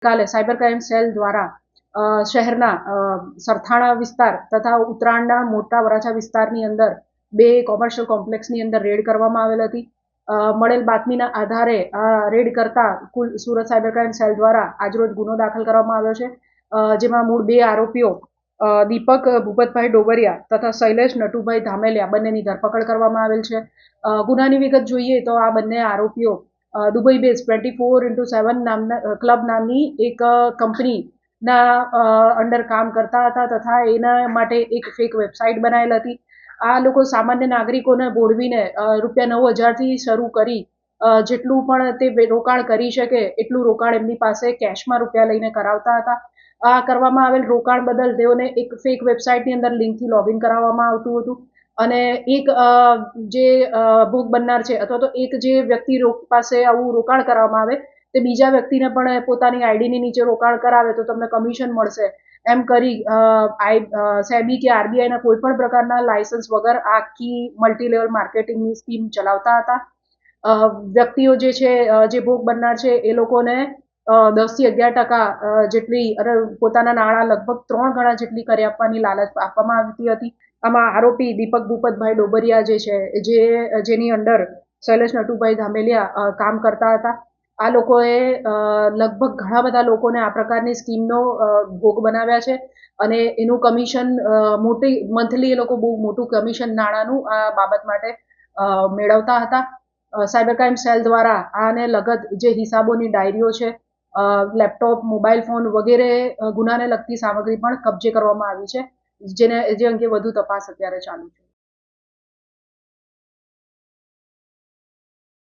કાલે cyber crime cell દ્વારા શહેરના સરથાણા વિસ્તાર તથા ઉત્તરાયણના મોટા વરાછા વિસ્તારની અંદર બે કોમર્શિયલ કોમ્પ્લેક્સની અંદર રેડ કરવામાં આવેલ હતી. મળેલ બાતમીના આધારે રેડ કરતા કુલ સુરત સાયબર ક્રાઇમ સેલ દ્વારા આજરોજ ગુનો દાખલ કરવામાં આવ્યો છે, જેમાં મૂળ બે આરોપીઓ દીપક ભૂપતભાઈ ડોબરિયા તથા શૈલેષ નટુભાઈ ધામેલિયા બંનેની ધરપકડ કરવામાં આવેલ છે. ગુનાની વિગત જોઈએ તો આ બંને આરોપીઓ દુબઈ બેઝ 24x7 નામના ક્લબ નામની એક કંપનીના અંડર કામ કરતા હતા તથા એના માટે એક ફેક વેબસાઇટ બનાવેલ હતી. આ લોકો સામાન્ય નાગરિકોને બોળવીને ₹9,000થી શરૂ કરી જેટલું પણ તે રોકાણ કરી શકે એટલું રોકાણ એમની પાસે કેશમાં રૂપિયા લઈને કરાવતા હતા. આ કરવામાં આવેલ રોકાણ બદલ તેઓને એક ફેક વેબસાઇટની અંદર લિંકથી લોગિન કરાવવામાં આવતું હતું અને એક જે ભોગ બનનાર છે અથવા તો એક જે વ્યક્તિ પાસે આવું રોકાણ કરવામાં આવે તે બીજા વ્યક્તિને પણ પોતાની આઈડીની નીચે રોકાણ કરાવે તો તમને કમિશન મળશે એમ કરી સેબી કે આરબીઆઈના કોઈ પણ પ્રકારના લાયસન્સ વગર આખી મલ્ટી લેવલ માર્કેટિંગની સ્કીમ ચલાવતા હતા. વ્યક્તિઓ જે છે જે ભોગ બનનાર છે એ લોકોને 10થી 11% જેટલી અને પોતાના નાણાં લગભગ 3 ગણા જેટલી કરી આપવાની લાલચ આપવામાં આવતી હતી. આમાં આરોપી દીપક ભૂપતભાઈ ડોબરિયા જે છે જેની અંડર શૈલેષ નટુભાઈ ધામેલિયા કામ કરતા હતા. આ લોકોએ લગભગ ઘણા બધા લોકોને આ પ્રકારની સ્કીમનો ભોગ બનાવ્યા છે અને એનું કમિશન મોટી મંથલી એ લોકો બહુ મોટું કમિશન નાણાંનું આ બાબત માટે મેળવતા હતા. સાયબર ક્રાઇમ સેલ દ્વારા આને લગત જે હિસાબોની ડાયરીઓ છે, લેપટોપ, મોબાઈલ ફોન વગેરે ગુનાને લગતી સામગ્રી પણ કબજે કરવામાં આવી છે, જે અંગે વધુ તપાસ અત્યારે ચાલુ છે.